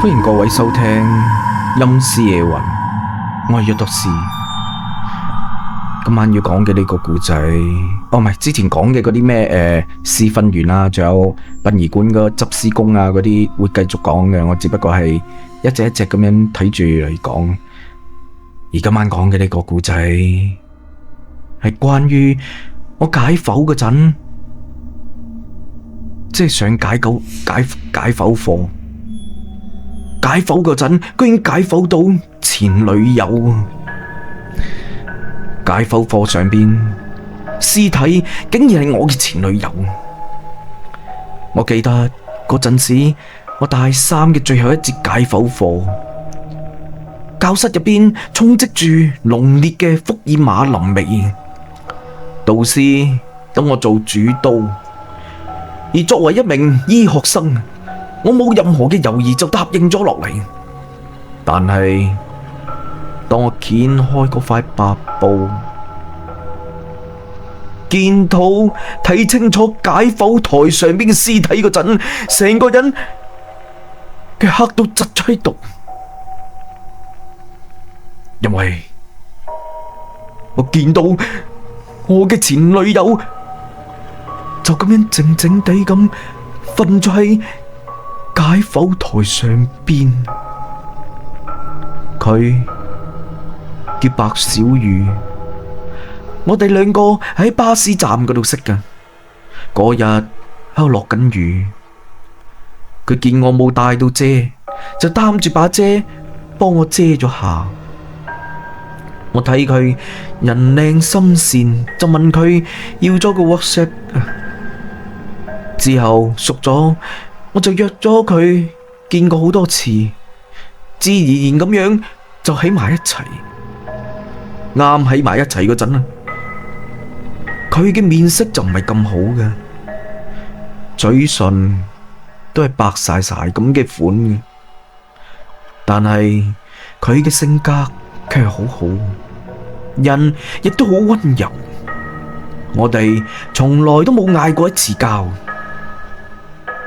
歡迎各位收聽陰屍夜魂，我係約多士。今晚要講嘅呢個故仔，唔係之前講嘅嗰啲咩屍分園啊，仲有殯儀館個執屍工啊嗰啲會繼續講嘅，我只不過係一隻一隻咁樣睇住嚟講。而今晚講嘅呢個故仔係關於我解剖嗰陣，即係上解剖課。解剖嗰陣，居然解剖到前女友。解剖課上邊，屍體竟然係我嘅前女友。我記得嗰陣時，我大三嘅最後一節解剖課，教室入邊充斥住濃烈嘅福爾馬林味。導師等我做主刀，而作為一名醫學生，我冇任何嘅猶豫就答應咗落嚟。但係當我掀開嗰塊白布，見到睇清楚解剖台上邊嘅屍體嗰陣，成個人嘅嚇到窒咗喺度，因為我見到我嘅前女友就咁樣靜靜地咁瞓咗喺解剖台上邊。佢叫白小雨，我哋兩個喺巴士站嗰度識㗎。嗰日喺度落緊雨，佢見我冇帶到遮，就擔住把遮幫我遮咗下。我睇佢人靚心善，就問佢要咗個 WhatsApp。之後熟咗，我就約咗佢見過好多次，自然而然咁樣就喺埋一齊。啱喺埋一齊嗰陣啊，佢嘅面色就唔係咁好嘅，嘴唇都係白晒晒咁嘅款嘅，但係佢嘅性格卻係好好，人亦都好溫柔。我哋從來都冇嗌過一次交，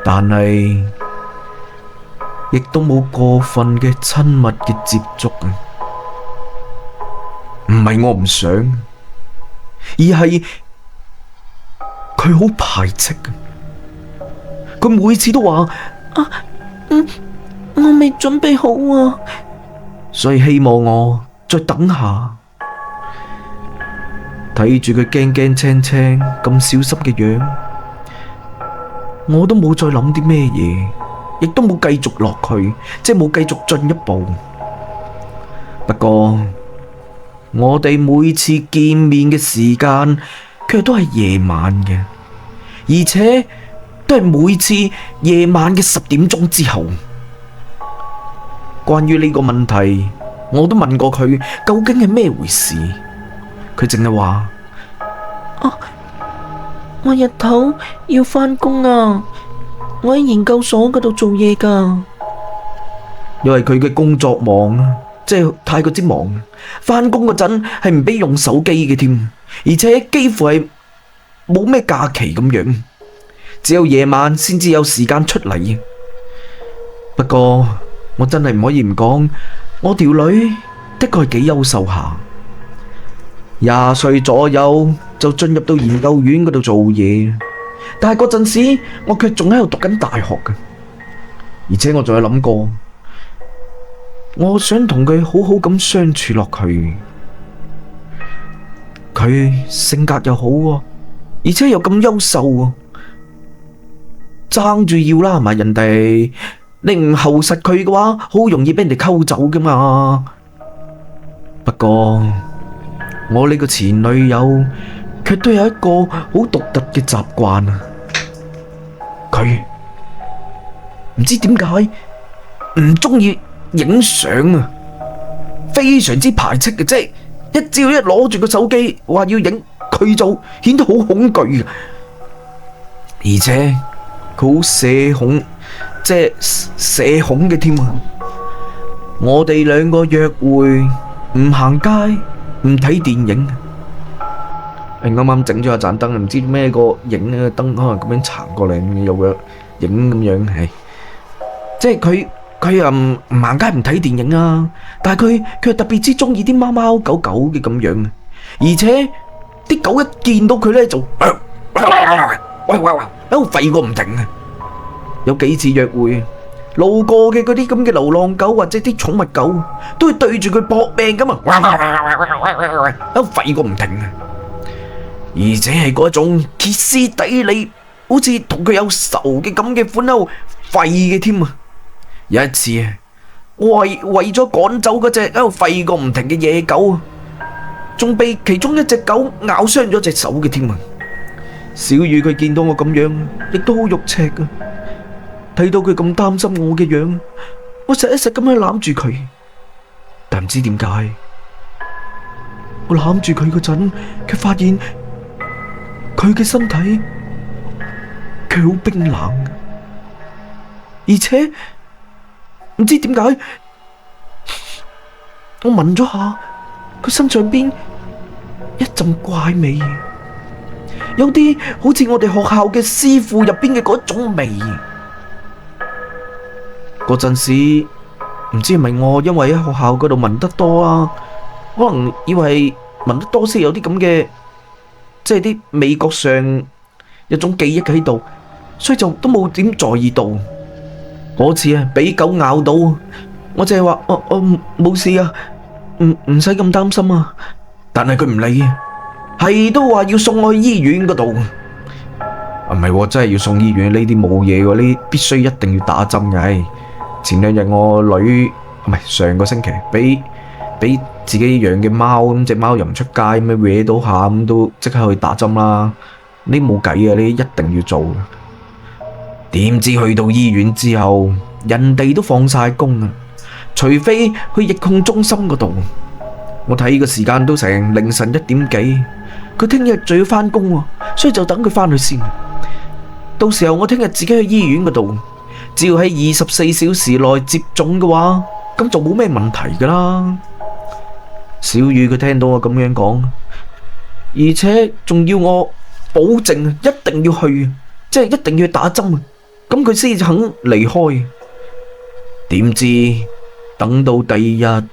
但係亦都冇過分嘅親密嘅接觸啊！唔係我唔想，而係佢好排斥啊！佢每次都話我未準備好啊，所以希望我再等下。睇住佢驚驚青青咁小心嘅樣，我都冇再諗啲咩嘢，亦都冇繼續落去，即係冇繼續進一步。不過我哋每次見面嘅時間卻都係夜晚嘅，而且都係每次夜晚嘅10點鐘之後。關於呢個問題，我都問過佢究竟係咩回事，佢淨係話我日頭要返工啊，我喺研究所嗰度做嘢㗎。因為佢嘅工作忙啊，即係太過之忙，返工嗰陣係唔俾用手機嘅添，而且幾乎係冇咩假期咁樣，只有夜晚先至有時間出嚟。不過我真係唔可以唔講，我條女的確係幾優秀下，20歲左右就進入到研究院嗰度做嘢，但係嗰陣時我卻仲喺度讀緊大學嘅，而且我仲有諗過，我想同佢好好咁相處落去。佢性格又好喎，而且又咁優秀喎，爭住要啦，係咪？人哋你唔厚實佢嘅話，好容易俾人哋溝走噶嘛。不過我呢個前女友卻都有一個好獨特嘅習慣啊！佢唔知點解唔中意影相啊，非常之排斥嘅，即係只要一攞住個手機話要影，佢就顯得好恐懼啊！而且佢好社恐，即係社恐嘅添啊！我哋兩個約會唔行街，唔睇電影。啱啱整咗一盞燈，唔知咩個影呢個燈可能咁樣行過嚟，有個影咁樣係，即係佢佢又唔行街唔睇電影啊，但係佢特別之中意啲貓貓狗狗嘅咁樣，而且啲狗一見到佢咧就喂喺度吠個唔停啊！有幾次約會，路過嘅嗰啲咁嘅流浪狗或者啲寵物狗都會對住佢搏命咁啊，喺度吠個唔停啊！而且係嗰種歇斯底里，好似同佢有仇嘅咁嘅款喺度吠嘅添啊！有一次啊，我為咗趕走嗰隻喺度吠個唔停嘅野狗，仲被其中一隻狗咬傷咗隻手嘅添啊！小雨佢見到我咁樣，亦都好肉赤啊！睇到佢咁擔心我嘅樣，我實一實咁樣攬住佢，但唔知點解，我攬住佢嗰陣，卻發現佢嘅身體佢好冰冷，而且唔知點解，我聞咗下佢身上邊一陣怪味，有啲好似我哋學校嘅師傅入邊嘅嗰種味。嗰陣時唔知係咪我因為喺學校嗰度聞得多啊，可能以為聞得多先有啲咁嘅，即係啲味覺上一種記憶喺度，所以就都冇點在意到。嗰次啊，俾狗咬到，我淨係話我冇事啊，唔使咁擔心啊。但係佢唔理啊，係都話要送我去醫院嗰度。唔係，真係要送醫院呢啲冇嘢喎，呢必須一定要打針嘅。前兩日我女唔係上個星期俾自己養嘅貓，咁隻貓又唔出街，咁樣搲到下，咁都即刻去打針啦。呢冇計啊，呢一定要做。點知去到醫院之後，人哋都放晒工啊，除非去疫控中心嗰度。我睇個時間都成凌晨1點幾，佢聽日就要返工喎，所以就等佢返去先。到時候我聽日自己去醫院嗰度。只要喺24小時內接種嘅話，咁就冇咩問題噶啦。小雨佢聽到我咁樣講，而且仲要我保證一定要去，即係一定要去打針，咁佢先至肯離開。點知等到第二日，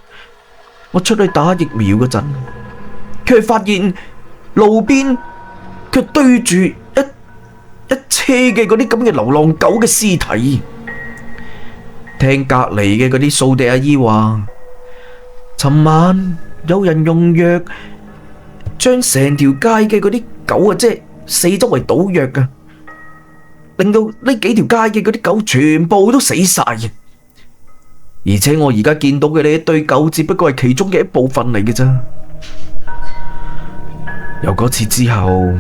我出去打疫苗嗰陣，佢發現路邊佢堆住一車嘅嗰啲咁嘅流浪狗嘅屍體。聽隔籬嘅嗰啲掃地阿姨話，尋晚有人用藥將成條街嘅嗰啲狗啊，即係四周圍倒藥噶，令到呢幾條街嘅嗰啲狗全部都死晒嘅。而且我而家見到嘅呢一堆狗，只不過係其中嘅一部分嚟嘅咋。由嗰次之後，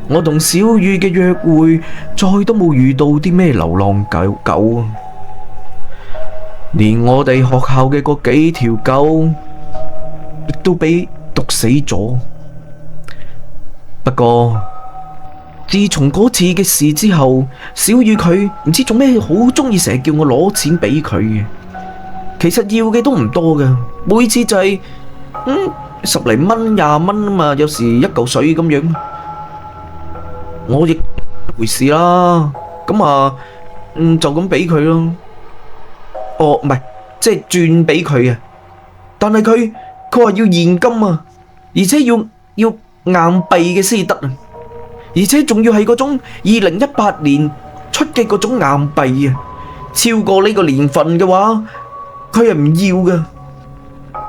我同小雨嘅約會再都冇遇到啲咩流浪狗啊，連我哋學校嘅嗰幾條狗亦都俾毒死咗。不過自從嗰次嘅事之後，小雨佢唔知做咩好鍾意成日叫我攞錢俾佢嘅。其實要嘅都唔多噶，每次就係10零蚊20蚊啊嘛，有時一嚿水咁樣。我亦一回事啦，咁啊，就咁俾佢咯。哦，唔係，即係轉俾佢啊。但係佢話要現金啊，而且要硬幣嘅先得啊，而且仲要係嗰種2018年出嘅嗰種硬幣啊，超過呢個年份嘅話，佢係唔要噶。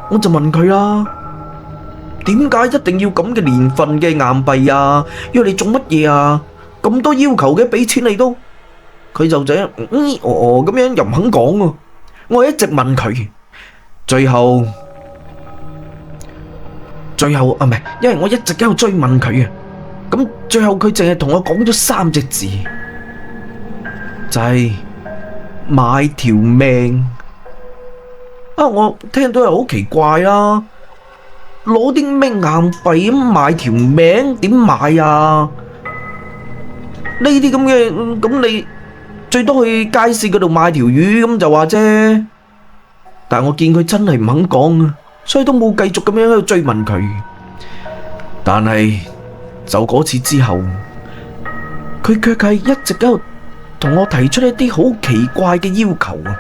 我就問佢啦，點解一定要咁嘅年份嘅硬幣啊？要你做乜嘢啊？咁多要求嘅，俾錢你都，佢就咁樣又唔肯講喎。我一直問佢，最後啊，唔係，因為我一直喺度追問佢啊。咁最後佢淨係同我講咗3隻字，就係買條命。啊！我聽到又好奇怪啦，攞啲咩硬幣咁買條命，點買啊？呢啲咁嘅，咁你最多去街市嗰度買條魚咁就話啫。但係我見佢真係唔肯講啊，所以都冇繼續咁樣喺度追問佢。但係就嗰次之後，佢卻係一直喺度同我提出一啲好奇怪嘅要求啊。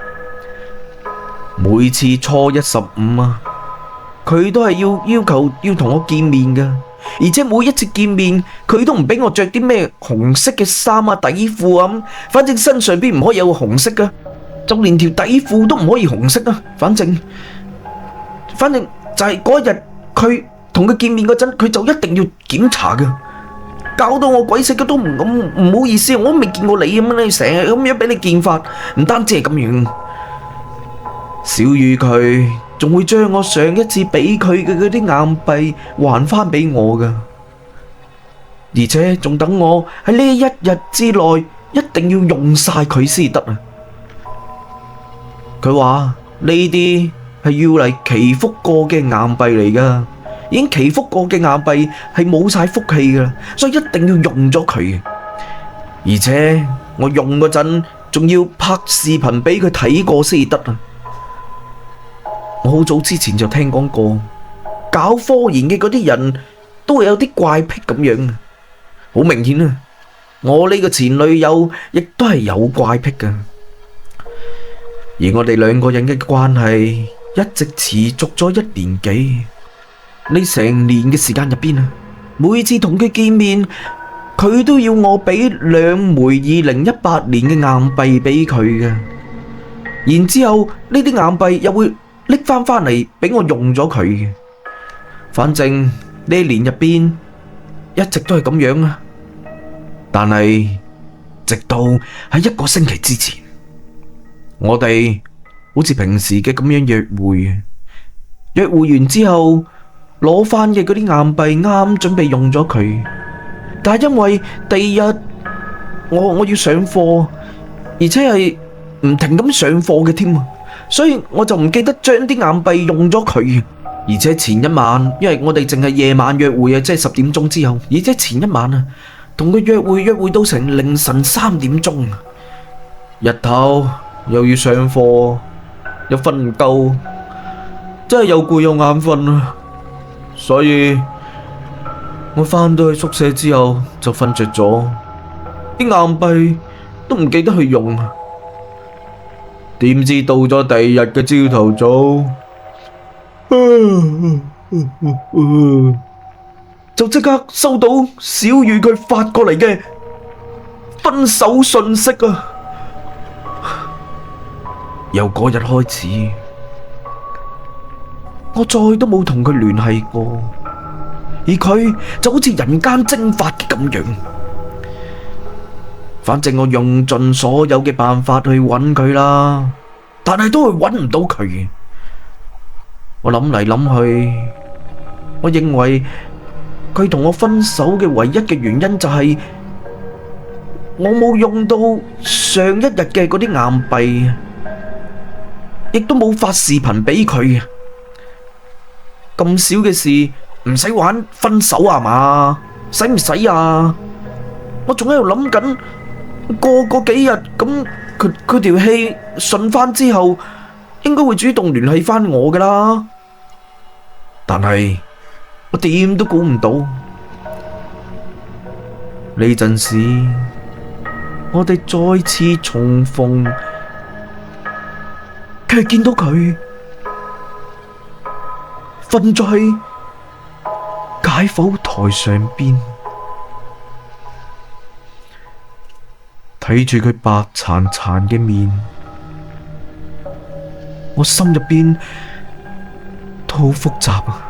每次初一十五啊，佢都係要求要同我見面噶，而且每一次見面佢都唔俾我着啲咩紅色嘅衫啊底褲啊咁，反正身上邊唔可以有紅色噶，就連條底褲都唔可以紅色啊，反正就係嗰日佢同佢見面嗰陣，佢就一定要檢查噶，搞到我鬼死嘅都唔好意思，我都未見過你咁樣，你成日咁樣俾你見法，唔單止係咁樣，小雨佢仲會將我上一次俾佢嘅嗰啲硬幣還翻俾我噶，而且仲等我喺呢一日之內一定要用晒佢先得啊！佢話呢啲係要嚟祈福過嘅硬幣嚟噶，已經祈福過嘅硬幣係冇晒福氣噶，所以一定要用咗佢。而且我用嗰陣仲要拍視頻俾佢睇過先得啊！我好早之前就聽講過，搞科研嘅嗰啲人都會有啲怪癖咁樣啊！好明顯啊，我呢個前女友亦都係有怪癖噶，而我哋兩個人嘅關係一直持續咗1年幾。呢成年嘅時間入邊啊，每次同佢見面，佢都要我俾2枚2018年嘅硬幣俾佢嘅，然之後呢啲硬幣又會拎翻嚟俾我用咗佢嘅。反正呢年入邊一直都係咁樣啊。但係直到喺1個星期之前，我哋好似平時嘅咁樣約會完之後攞翻嘅嗰啲硬幣啱準備用咗佢，但係因為第二日我要上課，而且係唔停咁上課嘅添啊，所以我就唔記得將啲硬幣用咗佢。而且前一晚，因為我哋淨係夜晚約會啊，即係10點鐘之後，而且前一晚啊，同佢約會到成凌晨3點鐘，日頭又要上課，又瞓唔夠，真係又攰又眼瞓啊！所以我返到去宿舍之後就瞓着咗，啲硬幣都唔記得去用。點知到咗第2日嘅朝頭早，就即刻收到小雨佢發過嚟嘅分手信息啊！由嗰日開始，我再都冇同佢聯繫過，而佢就好似人間蒸發嘅咁樣。反正我用盡所有嘅辦法去揾佢啦，但係都係揾唔到佢。我諗嚟諗去，我認為佢同我分手嘅唯一嘅原因就係我冇用到上一日嘅嗰啲硬幣，亦都冇發視頻俾佢。咁少嘅事唔使玩分手啊嘛？使唔使啊？我仲喺度諗緊，過幾日咁佢條氣順翻之後，應該會主動聯繫翻我噶啦。但係我點都估唔到，呢陣時我哋再次重逢，卻係見到佢瞓咗喺解剖台上邊，睇住佢白殘殘嘅面，我心入邊都好複雜啊！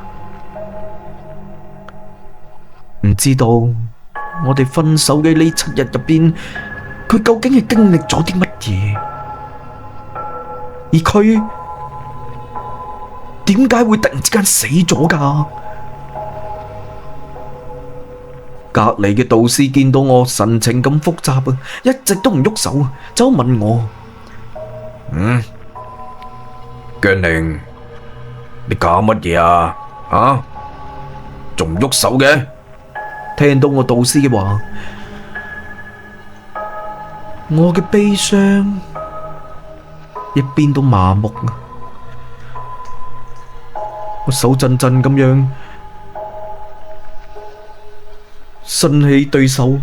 唔知道我哋分手嘅呢7日入邊，佢究竟係經歷咗啲乜嘢？而佢點解會突然之間死咗㗎？隔籬嘅導師見到我神情咁複雜啊，一直都唔喐手啊，就問我：姜寧，你搞乜嘢啊？啊，仲唔喐手嘅？聽到我導師嘅話，我嘅悲傷亦變到麻木啊！我手震震咁樣伸起對手，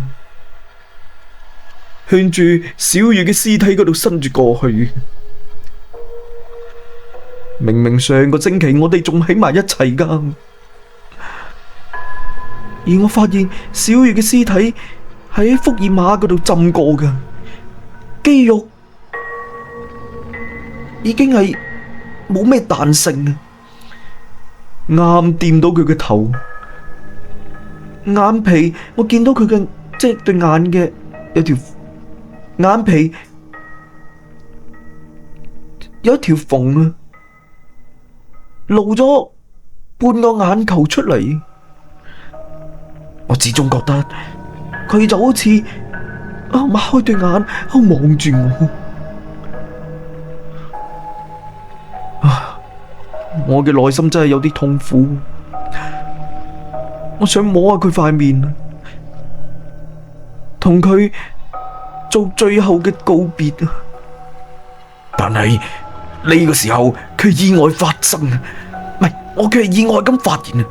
向住小雨嘅屍體嗰度伸住過去。明明上個星期我哋仲喺埋一齊噶，而我發現小月嘅屍體喺福爾馬嗰度浸過噶，肌肉已經係冇咩彈性啊，啱掂到佢嘅頭，眼皮我見到佢嘅即係對眼嘅有條眼皮有一條縫啊，露咗半個眼球出嚟。我始終覺得佢就好似擘開對眼喺度望住我。我嘅內心真係有啲痛苦，我想摸下佢塊面，同佢做最後嘅告別啊！但係呢個時候，佢意外發生啊！唔係，我卻係意外咁發現啊！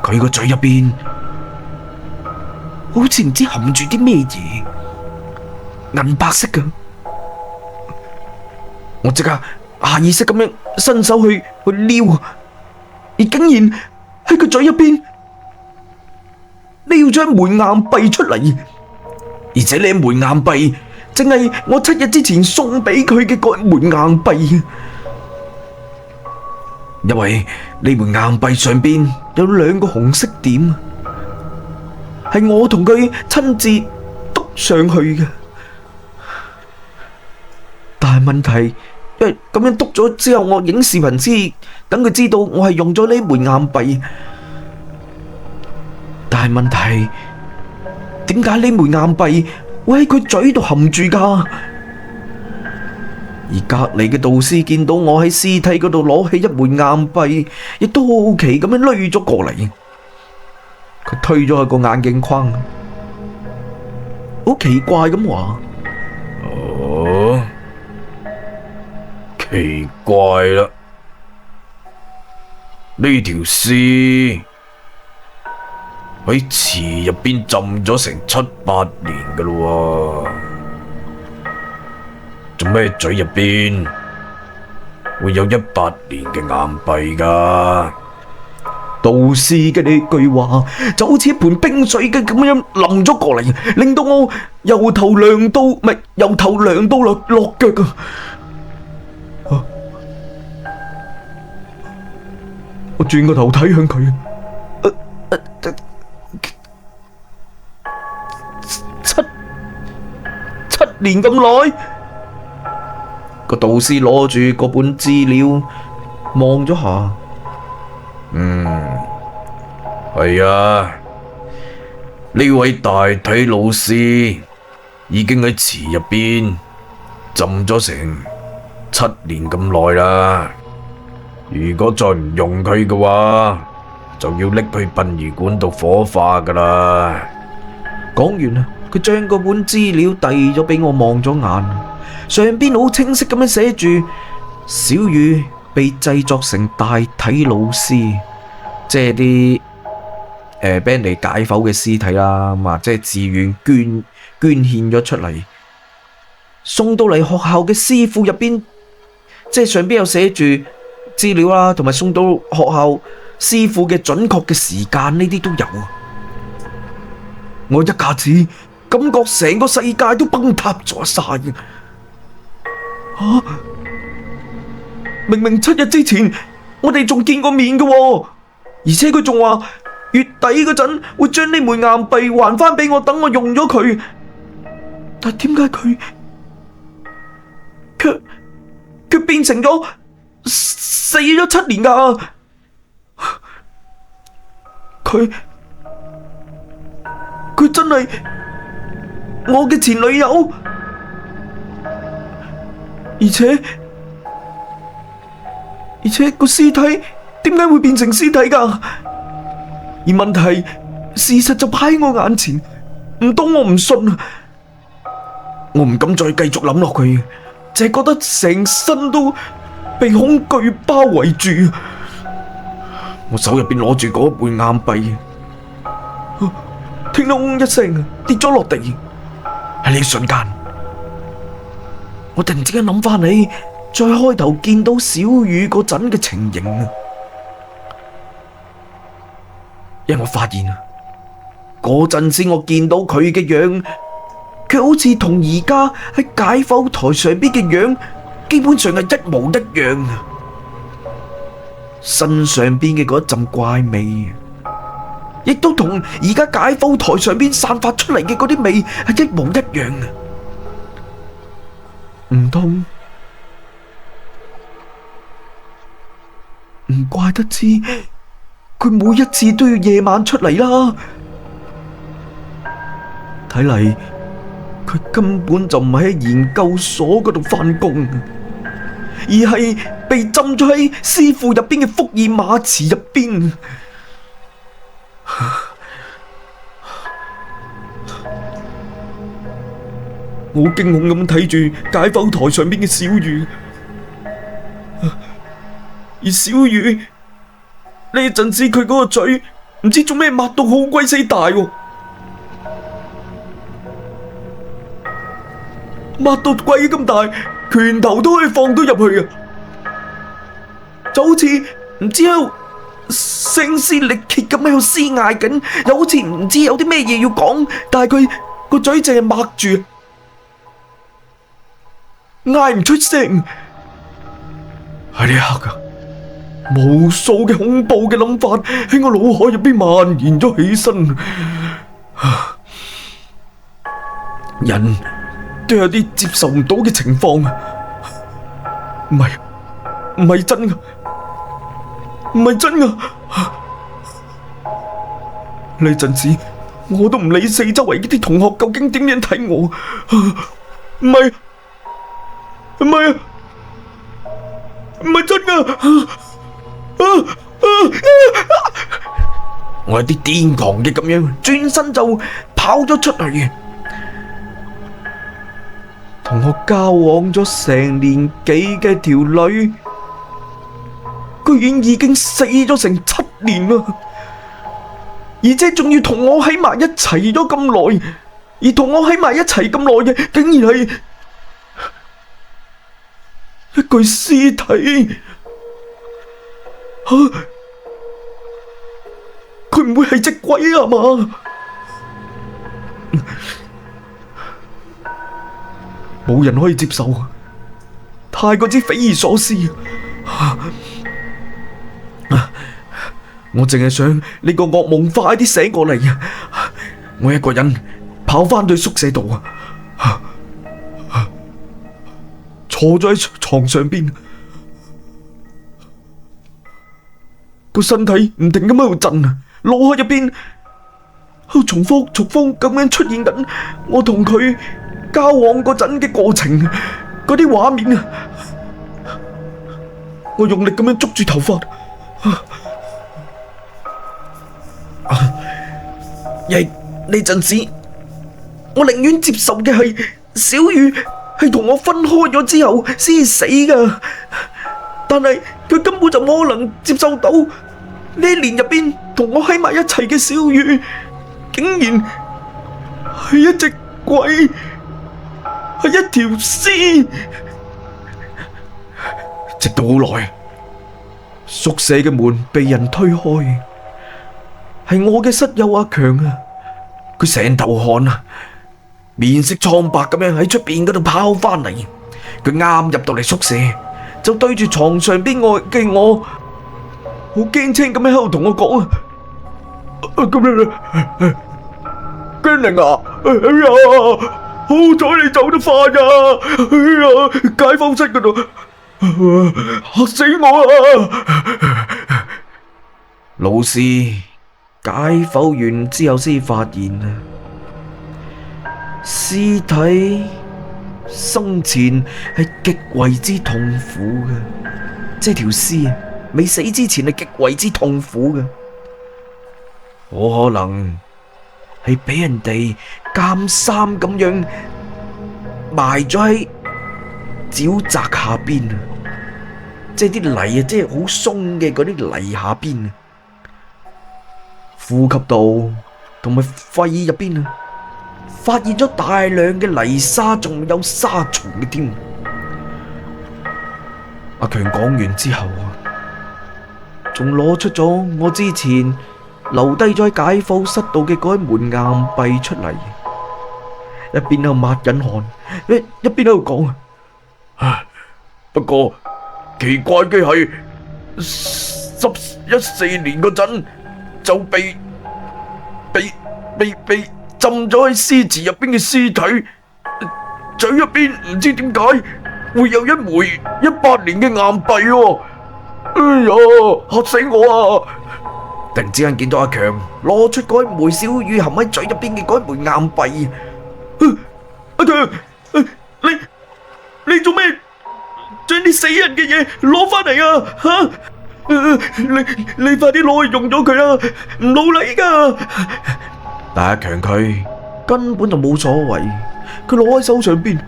佢個嘴入邊好似唔知含住啲咩嘢，銀白色嘅。我即刻下意識咁樣伸手去撩，而竟然喺佢嘴入邊撩咗一枚硬幣出嚟，而且呢枚硬幣正係我7日之前送俾佢嘅嗰枚硬幣。因為呢枚硬幣上邊有2個紅色點，係我同佢親自篤上去嘅。但係問題，因為咁樣篤咗之後，我影視頻先等佢知道我係用咗呢枚硬幣。但係問題，點解呢枚硬幣會喺佢嘴度含住㗎？而隔籬嘅導師見到我喺屍體嗰度攞起一枚硬幣，亦都好奇咁樣攞咗過嚟。佢推咗去個眼鏡框，好奇怪咁話：哦，奇怪啦，呢條屍喺池入邊浸咗成7、8年噶咯喎。做咩嘴入邊會有18年嘅硬幣噶？導師嘅呢句話就好似一盆冰水嘅咁樣淋咗過嚟，令到我由頭涼到落腳啊！我轉個頭睇向佢，七年咁耐。個導師攞住嗰本資料望咗下，係啊，呢位大體老師已經喺池入邊浸咗成7年咁耐啦。如果再唔用佢嘅話，就要拎去殯儀館度火化噶啦。講完啦，佢將嗰本資料遞咗俾我望咗眼。上邊好清晰咁樣寫住小雨被製作成大體老師，即係啲俾人哋解剖嘅屍體啦，咁即係自願捐獻咗出嚟，送到嚟學校嘅師傅入邊，即係上邊有寫住資料啦，同埋送到學校師傅嘅準確嘅時間，呢啲都有啊！我一下子感覺成個世界都崩塌咗晒。明明7日之前我哋仲見過面嘅，而且佢仲話月底嗰陣會將呢枚硬幣還返俾我，等我用咗佢。但點解佢卻變成咗死咗7年㗎？佢真係我嘅前女友？而且個屍體點解會變成屍體㗎？而問題事實就擺喺我眼前，唔通我唔信啊？我唔敢再繼續諗落去，淨係覺得成身都被恐懼包圍住。我手入邊攞住嗰枚硬幣，聽到嗡一聲跌咗落地。喺呢一瞬間，我突然之間諗翻起再開頭見到小雨嗰陣嘅情形啊！因為我發現啊，嗰陣時我見到佢嘅樣，佢好似同而家喺解剖台上邊嘅樣，基本上係一模一樣啊！身上邊嘅嗰一陣怪味，亦都同而家解剖台上邊散發出嚟嘅嗰啲味係一模一樣啊！唔怪得知佢每一次都要夜晚出嚟啦。睇嚟佢根本就唔係喺研究所嗰度返工，而係被浸咗喺師傅入邊嘅福爾馬池入邊。我好驚恐咁睇住解剖台上邊嘅小雨，而小雨呢陣時佢嗰個嘴唔知做咩擘到好鬼死大喎，擘到鬼咁大，拳頭都可以放到入去啊！就好似唔知喺度聲嘶力竭咁喺度嘶嗌緊，又好似唔知有啲咩嘢要講，但係佢個嘴淨係擘住，嗌唔出聲。喺呢一刻啊，無數嘅恐怖嘅諗法喺我腦海入邊蔓延咗起身。人都有啲接受唔到嘅情況啊！唔係真噶，唔係真噶！呢陣時我都唔理四周圍啲同學究竟點樣睇我，唔係真噶！我有啲癲狂嘅咁樣，轉身就跑咗出去。同我交往咗成年幾嘅條女，居然已經死咗成7年啦，而且仲要同我喺埋一齊咗咁耐，而同我喺埋一齊咁耐嘅，竟然係一具屍體。佢唔會係隻鬼啊嘛？冇人可以接受，太過之匪夷所思。我淨係想呢個噩夢快啲醒過嚟。我一個人跑返去宿舍度坐咗喺床上邊，個身體唔停咁喺度震，腦海入邊喺度重複咁樣出現緊我同佢交往嗰陣嘅過程，嗰啲畫面啊！我用力咁樣捉住頭髮，亦呢陣時，我寧願接受嘅係小雨係同我分開咗之後先死噶，但係佢根本就冇可能接受到呢一年入邊同我喺埋一齊嘅小雨，竟然係一隻鬼。係一條屍，直到好耐，宿舍嘅門被人推開，係我嘅室友阿強啊！佢成頭汗啊，面色蒼白咁樣喺出邊嗰度跑返嚟。佢啱入到嚟宿舍，就對住床上邊嘅我，好驚青咁樣喺度同我講啊！咁樣驚靈啊！哎呀！好彩你走得快啊！哎呀，解剖室嗰度嚇死我啊！老師解剖完之後先發現啊，屍體生前係極為之痛苦嘅，即係條屍未死之前係極為之痛苦嘅，我可能係俾人哋監生咁樣埋咗喺沼澤下邊啊！即係啲泥啊，即係好鬆嘅嗰啲泥下邊啊，呼吸道同埋肺入邊啊，發現咗大量嘅泥沙，仲有沙蟲嘅添。阿強講完之後，仲攞出咗我之前留低咗喺解剖室度嘅嗰一枚硬幣出嚟，一邊喺度抹緊汗，一邊喺度講。不過奇怪嘅係14年嗰陣就被浸咗喺屍池入邊嘅屍體，嘴入邊唔知點解會有一枚18年嘅硬幣喎！哎呀，嚇死我啊！突然之間見到阿強攞出嗰一枚小魚含喺嘴入邊嘅嗰一枚硬幣。阿強，你做咩將啲死人嘅嘢攞翻嚟啊？吓！你快啲攞去用咗佢啊！唔老禮噶。但阿強佢根本就冇所謂，佢攞喺手上邊。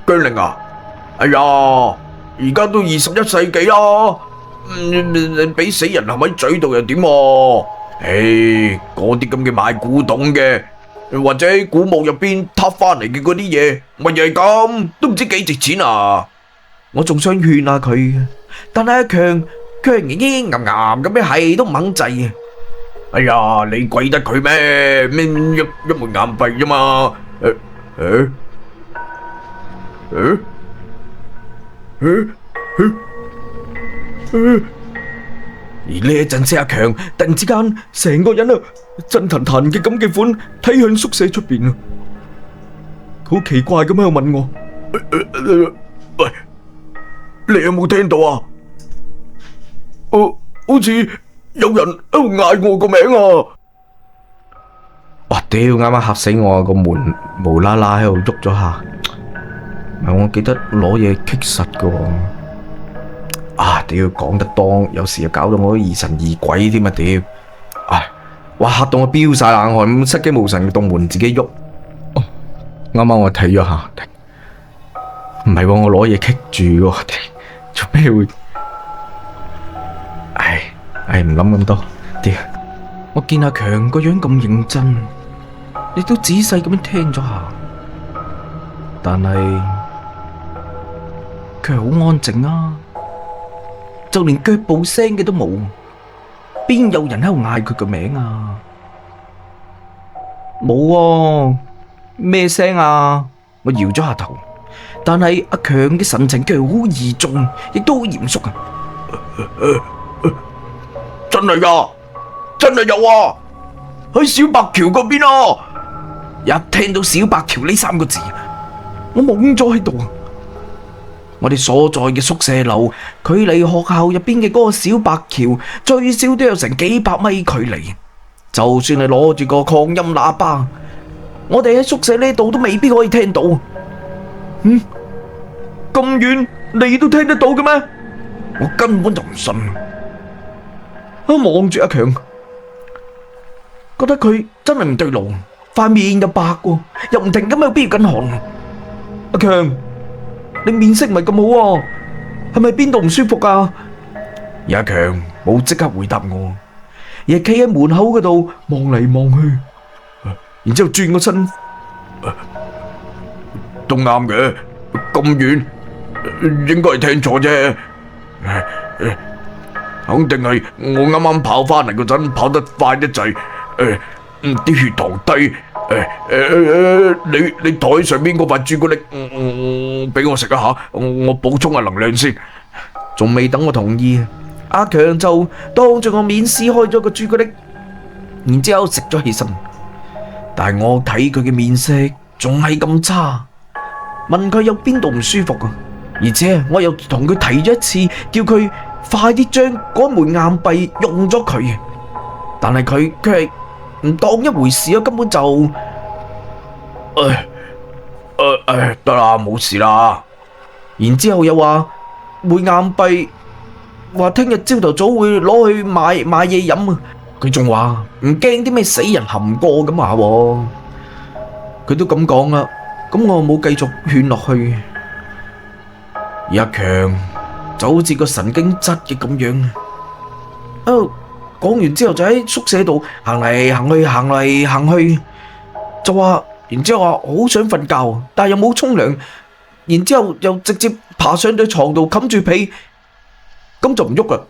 姜玲啊，哎呀，而家都21世紀啦，你俾死人含喺嘴度又點？唉，嗰啲咁嘅賣古董嘅，或者喺古墓入邊撻翻嚟嘅嗰啲嘢，咪又係咁，都唔知幾值錢啊！我仲想勸下佢，但係阿強佢係嘤嘤咁樣係都唔肯制啊！哎呀，你鬼得佢咩？咩一枚硬幣啫嘛？而呢一陣時，阿強突然之間成個人啊震騰騰嘅咁嘅款，睇向宿舍出邊啊，好奇怪咁喺度問我：喂，你有冇聽到啊？好似有人喺度嗌我個名啊！哇！屌，啱啱嚇死我啊！個門無啦啦喺度喐咗下，我記得攞嘢棘實噶喎。啊！屌，講得多，有時又搞到我疑神疑鬼添啊！屌，唉，哇嚇到我飆晒冷汗，咁失驚無神，棟門自己喐。哦，啱啱我睇咗下，唔係喎，我攞嘢棘住喎，做咩會？唉，唔諗咁多。屌，我見阿強個樣咁認真，亦都仔細咁樣聽咗下，但係佢係好安靜啊，就連腳步聲嘅都冇，邊有人喺度嗌佢個名啊？冇喎，咩聲啊？我搖咗下頭，但係阿強嘅神情卻係好嚴重，亦都好嚴肅啊！真係噶，真係有啊！喺小白橋嗰邊啊！一聽到小白橋呢3個字，我懵咗喺度啊！我哋所在嘅宿舍樓，距離學校入邊嘅嗰個小白橋最少都有成幾百米距離。就算係攞住個擴音喇叭，我哋喺宿舍呢度都未必可以聽到。咁遠你都聽得到嘅咩？我根本就唔信。我望住阿強，覺得佢真係唔對路，塊面又白喎，又唔停咁喺度飆緊汗。阿強，你面色唔係咁好啊，係咪邊度唔舒服啊？而阿強冇即刻回答我，而係企喺門口嗰度望嚟望去，然之後轉個身，都啱嘅，咁遠應該係聽錯啫。肯定係我啱啱跑翻嚟嗰陣跑得快得滯，啲血糖低，你台上面嗰塊朱古力，俾我食一下，我補充下能量先。仲未等我同意，阿強就當住我面撕開咗個朱古力，然之後食咗起身。但係我睇佢嘅面色仲係咁差，問佢有邊度唔舒服啊？而且我又同佢提咗一次，叫佢快啲將嗰枚硬幣用咗佢，但係佢係唔當一回事啊，根本就得啦，冇事啦。然之後又話枚硬幣，話聽日朝頭早會攞去買嘢飲啊！佢仲話唔驚啲咩死人含過咁話喎，佢都咁講啦，咁我冇繼續勸落去。而阿強就好似個神經質嘅咁樣，講完之後就喺宿舍度行嚟行去，行嚟行去，就話，然之後話好想瞓覺，但係又冇沖涼，然之後又直接爬上咗床度冚住被，咁就唔喐啦。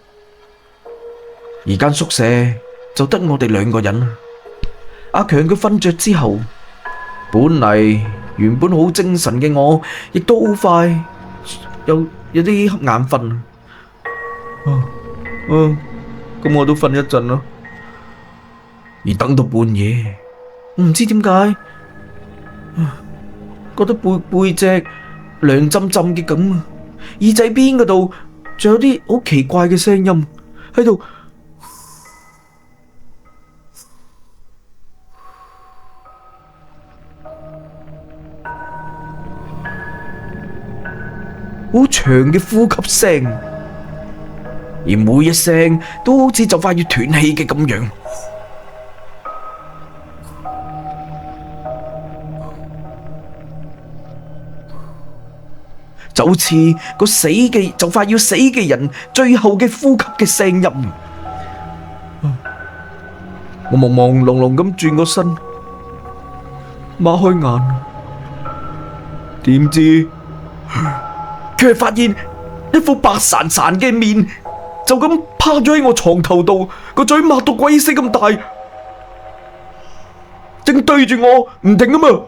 而間宿舍就得我哋2個人。阿強佢瞓着之後，本嚟原本好精神嘅我，亦都好快有啲眼瞓。咁我都瞓一陣啦。而等到半夜，我唔知點解，覺得背脊涼浸浸嘅咁，耳仔邊嗰度仲有啲好奇怪嘅聲音喺度。好長嘅呼吸聲，而每一聲都好似就快要斷氣嘅咁樣，就好似個就快要死嘅人最後嘅呼吸嘅聲音。我朦朦朧朧咁轉個身，擘開眼，點知佢係發現一副白潺潺嘅面，就咁趴咗喺我床頭度，個嘴擘到鬼死咁大，正對住我唔停咁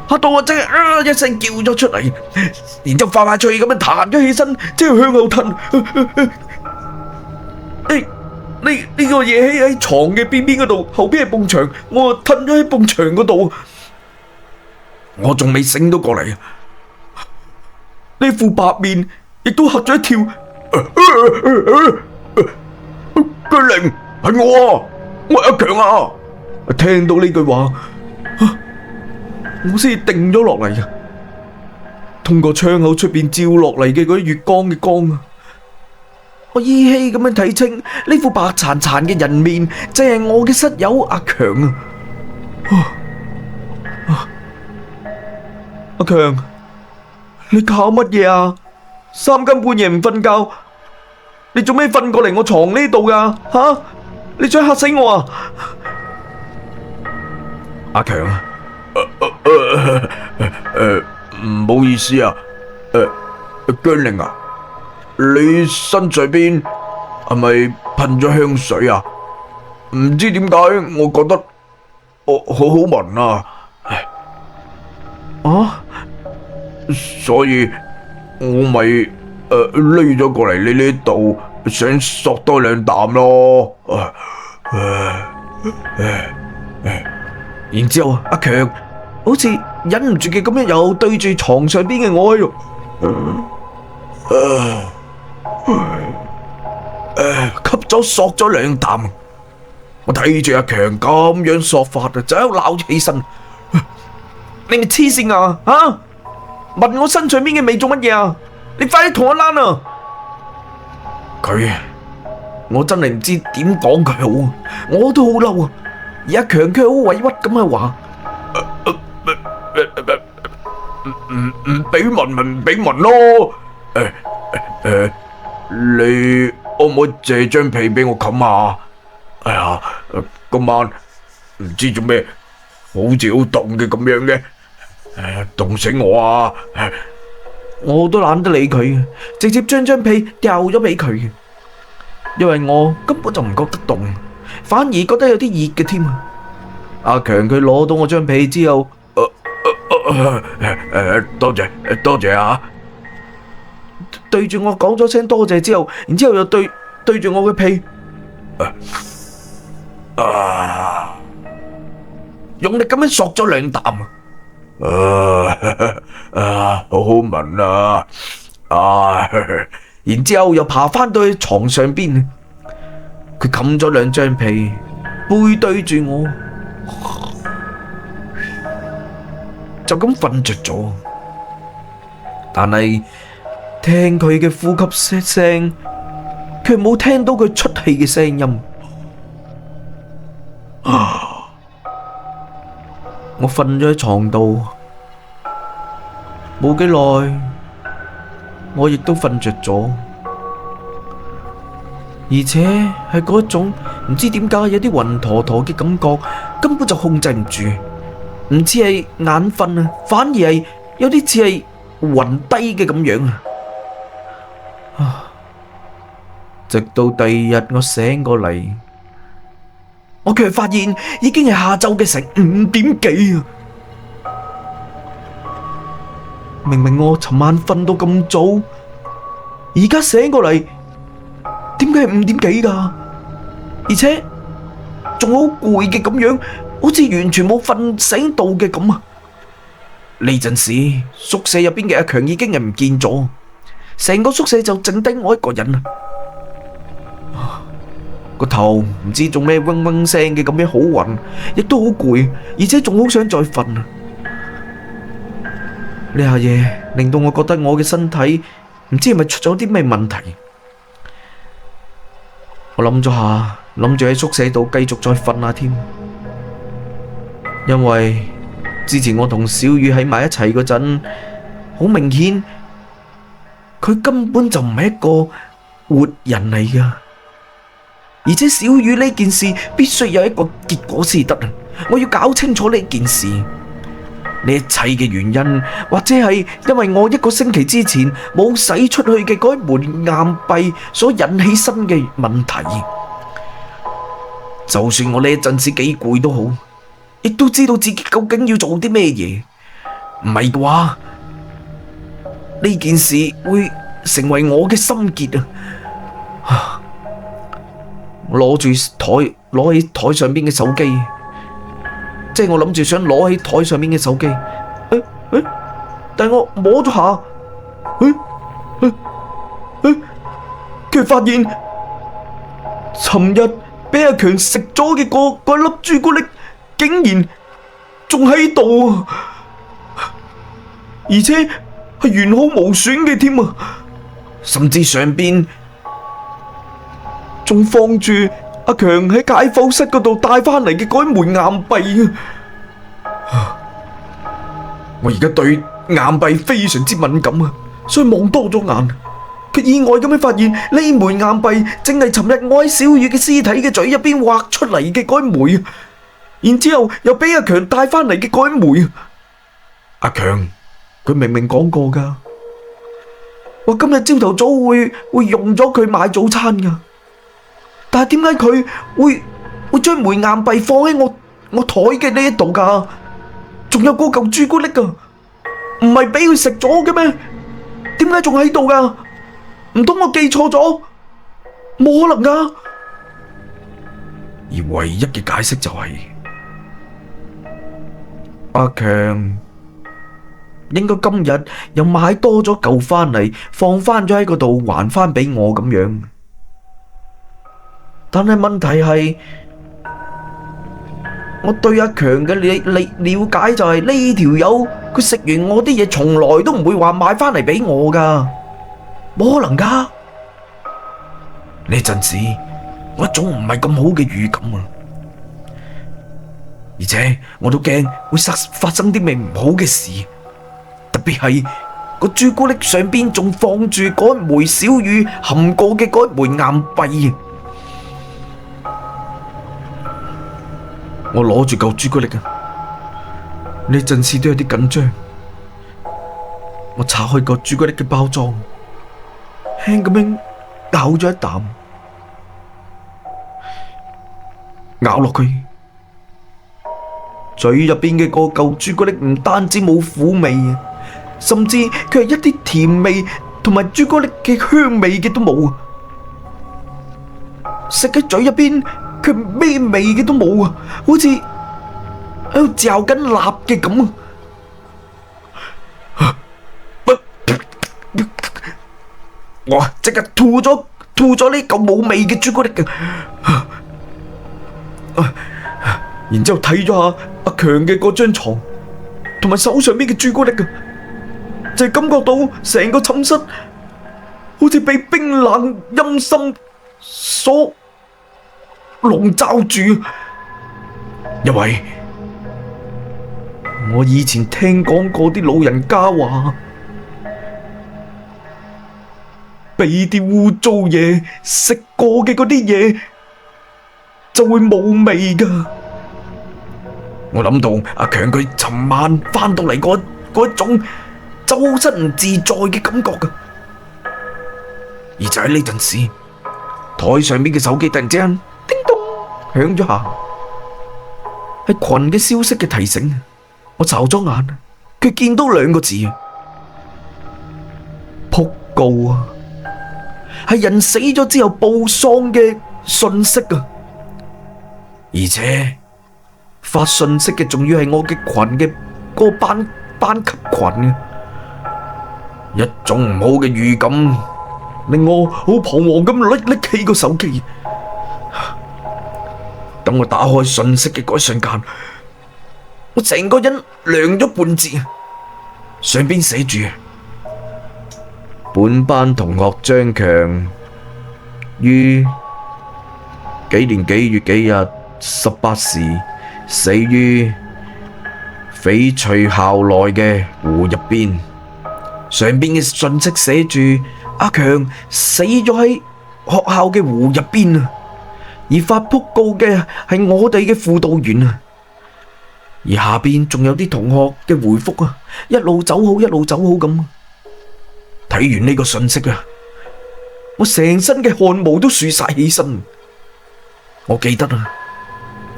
嚇到我真係一聲叫咗出嚟，然之後快脆咁樣彈咗起身，即係向後褪。呢個嘢喺床嘅邊邊嗰度，後邊係埲牆，我褪咗喺埲牆嗰度，我仲未醒到過嚟，呢副白面亦都嚇咗一跳。居靈係我啊，我係阿強啊！聽到呢句話，我先至定咗落嚟啊！通過窗口出邊照落嚟嘅嗰啲月光嘅光啊！我依稀咁樣睇清呢副白殘殘嘅人面，就係我嘅室友阿強啊！阿強，你搞乜嘢啊？3更半夜唔瞓覺，你做咩瞓過嚟我床呢度噶？吓，你想嚇死我啊？阿強啊，唔好意思啊，姜玲啊。你身上邊係咪噴咗香水啊？唔知點解，我覺得我好好聞啊！所以我咪匿咗過嚟你呢度，想索多2啖咯。然之後阿強好似忍唔住嘅咁樣，又對住床上邊嘅我喺度。吸咗索咗2啖，我睇住阿強咁樣索法啊，就喺度鬧起身。你咪黐線啊！吓，聞我身上邊嘅味做乜嘢啊？你快啲同我躝啊！我真係唔知點講佢好啊！我都好嬲啊！而阿強佢好委屈咁去話，唔俾聞咪唔俾聞咯。你可唔可以借張被俾我冚下？哎呀，今晚唔知做咩，好似好凍嘅咁樣嘅，凍死我啊！我都懶得理佢，直接將張被掉咗俾佢，因為我根本就唔覺得凍，反而覺得有啲熱嘅添。阿強佢攞到我張被之後，多謝啊！對住我講咗聲多謝之後，然之後又對住我嘅被，用力咁樣索咗2啖。好好聞啊！然之後又爬翻到去床上邊，佢冚咗2張被，背對住我，就咁瞓着咗。但係聽佢嘅呼吸聲，卻冇聽到佢出氣嘅聲音。我瞓咗喺床度，冇幾耐，我亦都瞓着咗。而且係嗰種唔知點解有啲暈陀陀嘅感覺，根本就控制唔住，唔似係眼瞓啊，反而係有啲似係暈低嘅咁樣啊！直到第二日我醒過嚟，我卻發現已經係下晝嘅成5點幾啊！明明我尋晚瞓到咁早，而家醒過嚟，點解係5點幾㗎？而且仲好攰嘅咁樣，好似完全冇瞓醒到嘅咁啊！呢陣時宿舍入邊嘅阿強已經係唔見咗，成個宿舍就剩低我一個人啊！個頭唔知做咩嗡嗡聲嘅咁樣，好暈，亦都好攰，而且仲好想再瞓啊！呢下嘢令到我覺得我嘅身體唔知係咪出咗啲咩問題。我諗咗下，諗住喺宿舍度繼續再瞓下添，因為之前我同小雨喺埋一齊嗰陣，好明顯佢根本就唔係一個活人嚟噶。而且小雨呢件事必須有一個結果先得啊！我要搞清楚呢件事，呢一切嘅原因，或者係因為我1個星期之前冇使出去嘅嗰一枚硬幣所引起身嘅問題。就算我呢一陣時幾攰都好，亦都知道自己究竟要做啲咩嘢。唔係嘅話，呢件事會成為我嘅心結啊！我攞起台上邊嘅手機，即係我諗住想攞起台上邊嘅手機，但係我摸咗下，佢發現尋日俾阿強食咗嘅嗰粒朱古力，竟然仲喺度啊！而且係完好無損嘅添啊！甚至上邊仲放住阿強喺解剖室嗰度帶翻嚟嘅嗰一枚硬幣啊！我而家對硬幣非常之敏感啊，所以望多咗眼，佢意外咁樣發現呢枚硬幣正係尋日我喺小雨嘅屍體嘅嘴入邊挖出嚟嘅嗰一枚啊！然之後又俾阿強帶翻嚟嘅嗰一枚啊！阿強佢明明講過噶，我今日朝頭早會用咗佢買早餐噶。但係點解佢會將枚硬幣放喺我台嘅呢一度噶？仲有嗰嚿朱古力噶，唔係俾佢食咗嘅咩？點解仲喺度噶？唔通我記錯咗？冇可能噶！而唯一嘅解釋就係阿強應該今日又買多咗嚿翻嚟，放翻咗喺嗰度還翻俾我咁樣。但係問題係，我對阿強嘅了解就係呢條友佢食完我啲嘢，從來都唔會話買翻嚟俾我噶，冇可能噶。呢陣時我一種唔係咁好嘅預感啊，而且我都驚會發生啲咩唔好嘅事，特別係個朱古力上邊仲放住嗰一枚小雨含過嘅嗰一枚硬幣。我攞住嚿朱古力啊！呢陣時都有啲緊張。我拆開個朱古力嘅包裝，輕咁樣咬咗一啖，咬落去，嘴入邊嘅嗰嚿朱古力唔單止冇苦味啊，甚至佢係一啲甜味同埋朱古力嘅香味嘅都冇啊！食喺嘴入邊，佢咩味嘅都冇啊，好似喺度嚼緊蠟嘅咁啊！我即刻吐咗呢嚿冇味嘅朱古力啊！然之後睇咗下阿強嘅嗰張床，同埋手上邊嘅朱古力啊，就係感覺到成個寢室好似被冰冷陰森所籠罩住，因為我以前聽講過啲老人家話，俾啲污糟嘢食過嘅嗰啲嘢就會冇味㗎。我諗到阿強佢尋晚返到嚟嗰一種周身唔自在嘅感覺㗎，而就喺呢陣時，台上面嘅手機突然之間叮咚響咗下，係群嘅消息嘅提醒。我睄咗眼，佢見到兩個字啊，仆告啊，係人死咗之後報喪嘅信息啊，而且發信息嘅仲要係我嘅群嘅嗰個班級群啊，一種唔好嘅預感令我好彷徨咁拎起個手機。等我打開信息嘅嗰一瞬間，我成個人涼咗半截，上邊寫住：本班同學張強於幾年幾月幾日18時死於翡翠校內嘅湖入邊。上邊嘅信息寫住阿強死咗喺學校嘅湖入邊啊，而發仆告嘅係我哋嘅輔導員啊。而下邊仲有啲同學嘅回覆啊，一路走好，一路走好咁。睇完呢個信息啊，我成身嘅汗毛都豎晒起身。我記得啊，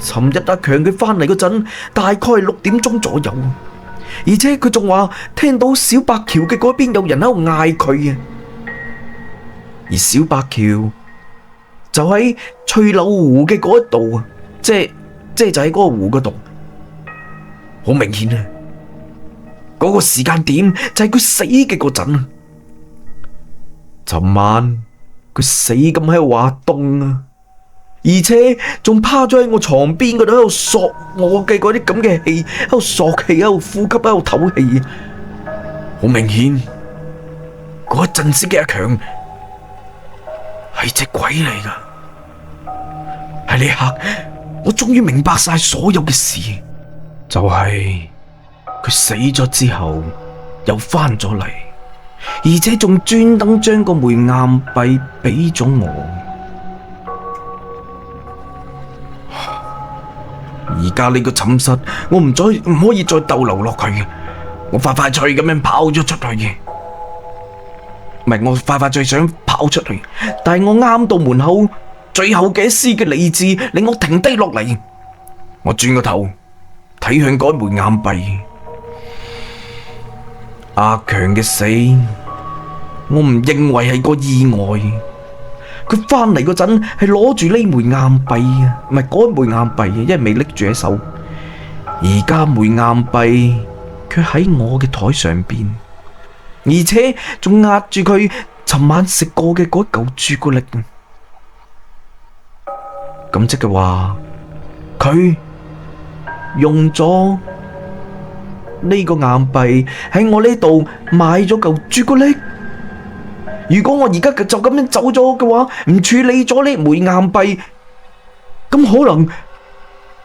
尋日阿強佢返嚟嗰陣，大概係6點鐘左右，而且佢仲話聽到小白橋嘅嗰邊有人喺度嗌佢啊。而小白橋就喺翠柳湖嘅嗰一度啊，即係就喺嗰個湖嗰度。好明顯啊，嗰個時間點就係佢死嘅嗰陣啊。尋晚佢死咁喺度話凍啊，而且仲趴咗喺我床邊嗰度喺度索我嘅嗰啲咁嘅氣，喺度索氣，喺度呼吸，喺度唞氣。好明顯，嗰陣時嘅阿強係隻鬼嚟噶。喺呢刻，我終於明白晒所有嘅事。就係佢死咗之後又返咗嚟，而且仲專登將個枚硬幣俾咗我。而家呢個寢室我唔可以再逗留落去嘅，我快快脆咁樣跑咗出去嘅。唔係，我快快脆想跑出去，但係我啱到門口，最後嘅一絲嘅理智令我停低落嚟。我轉個頭睇向嗰枚硬幣，阿強嘅死，我唔認為係個意外。佢返嚟嗰陣係攞住呢枚硬幣啊，唔係嗰枚硬幣啊，因為未拎住喺手。而家枚硬幣卻喺我嘅台上邊，而且仲壓住佢尋晚食過嘅嗰嚿朱古力。咁即係話佢用咗呢個硬幣喺我呢度買咗嚿朱古力。如果我而家就咁樣走咗嘅話，唔處理咗呢枚硬幣，咁可能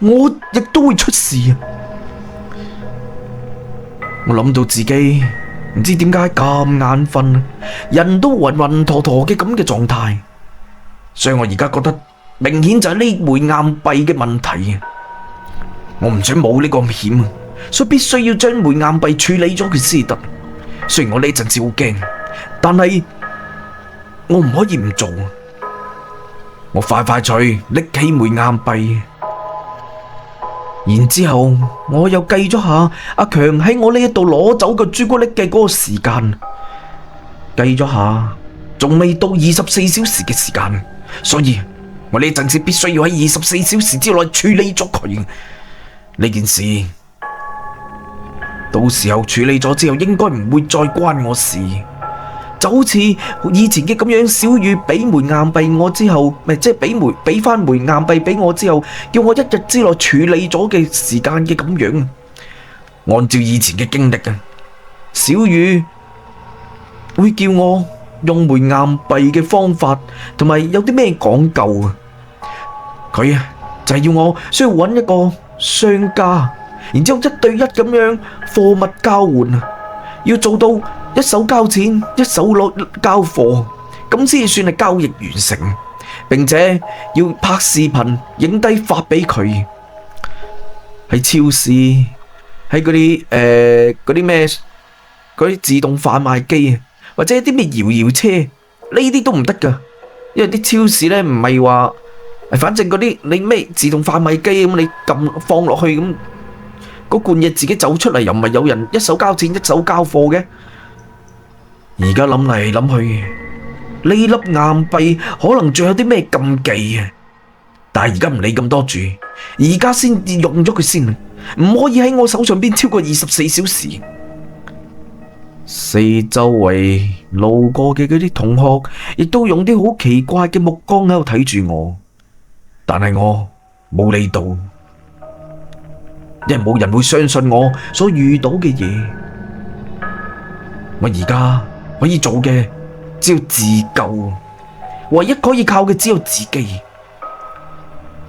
我亦都會出事啊！我諗到自己唔知點解咁眼瞓，人都暈暈陀陀嘅咁嘅狀態，所以我而家覺得明顯就係呢枚硬幣嘅問題啊！我唔想冒呢個險啊，所以必須要將枚硬幣處理咗佢先得。雖然我呢陣時好驚，但係我唔可以唔做。我快快脆拎起枚硬幣，然之後我又計咗下阿強喺我呢一度攞走個朱古力嘅嗰個時間，計咗下仲未到24小時嘅時間，所以我呢陣時必須要喺24小時之內處理咗佢。呢件事到時候處理咗之後，應該唔會再關我事。就好似以前嘅咁樣，小雨俾枚硬幣我之後，即係俾翻枚硬幣俾我之後，叫我1日之內處理咗嘅時間嘅咁樣。按照以前嘅經歷啊，小雨會叫我用枚硬幣嘅方法，同埋有啲咩講究啊。佢啊就係要我需要揾一個商家，然之後1對1咁樣貨物交換啊，要做到一手交錢，一手攞交貨，咁先至算係交易完成，並且要拍視頻影低發俾佢。喺超市，喺嗰啲咩嗰啲自動販賣機啊，或者啲咩搖搖車，呢啲都唔得噶，因為啲超市咧唔係話，反正嗰啲你咩自動販賣機咁，你撳放落去咁，嗰罐嘢自己走出嚟，又唔係有人一手交錢一手交貨嘅。而家諗嚟諗去，呢粒硬幣可能仲有啲咩禁忌啊！但係而家唔理咁多住，而家先至用咗佢先，唔可以喺我手上邊超過24小時。四周圍路過嘅嗰啲同學，亦都用啲好奇怪嘅目光喺度睇住我，但係我冇理到，因為冇人會相信我所遇到嘅嘢。我而家可以做嘅只有自救，唯一可以靠嘅只有自己。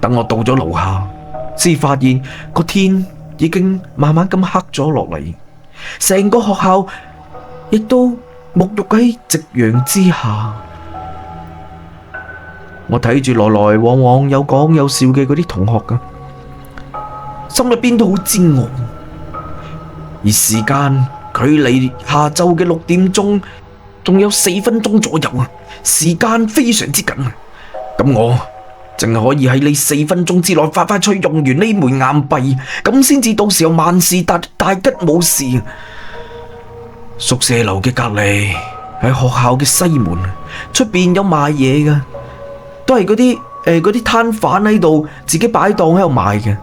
等我到咗樓下，先發現個天已經慢慢咁黑咗落嚟，成個學校亦都沐浴喺夕陽之下。我睇住來來往往有講有笑嘅嗰啲同學㗎，心入邊都好煎熬。而時間距離下晝嘅6點鐘仲有4分鐘左右啊，時間非常之緊啊。咁我淨係可以喺呢4分鐘之內快快脆用完呢枚硬幣，咁先至到時候萬事大吉冇事。宿舍樓嘅隔籬喺學校嘅西門出邊有賣嘢㗎，都係嗰啲攤販喺度自己擺檔喺度賣嘅。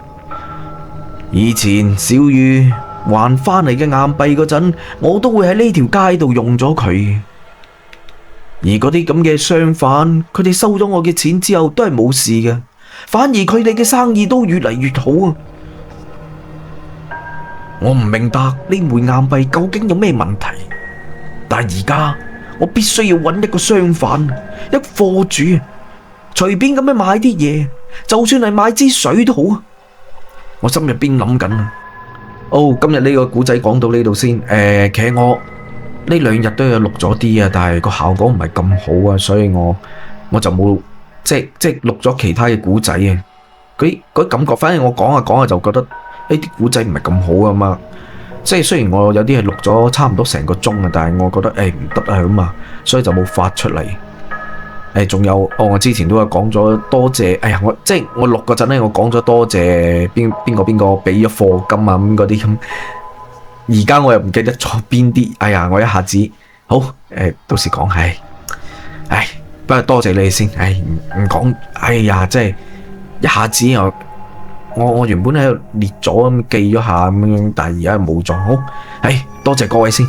以前小雨還返嚟嘅硬幣嗰陣，我都會喺呢條街度用咗佢。而嗰啲咁嘅商販，佢哋收咗我嘅錢之後都係冇事嘅，反而佢哋嘅生意都越嚟越好啊！我唔明白呢枚硬幣究竟有咩問題，但係而家我必須要揾一個商販，一個貨主，隨便咁樣買啲嘢，就算係買支水都好啊！我心入邊諗緊啊，今日呢個古仔講到呢度先。其實我呢2日都有錄咗啲啊，但係個效果唔係咁好啊，所以我就冇即係錄咗其他嘅古仔啊。嗰感覺，反正我講下講下就覺得呢啲古仔唔係咁好啊嘛。即係雖然我有啲係錄咗差唔多成個鐘啊，但係我覺得唔得啊咁啊，所以就冇發出嚟。仲有我之前都有講咗多謝，我錄嗰陣咧，我講咗多謝邊個俾咗課金啊咁嗰啲咁。而家我又唔記得咗邊啲，我一下子好到時講。不過多謝你先，唔講，即係一下子我原本喺度列咗咁記咗下咁樣，但係而家冇咗。好，多謝各位先。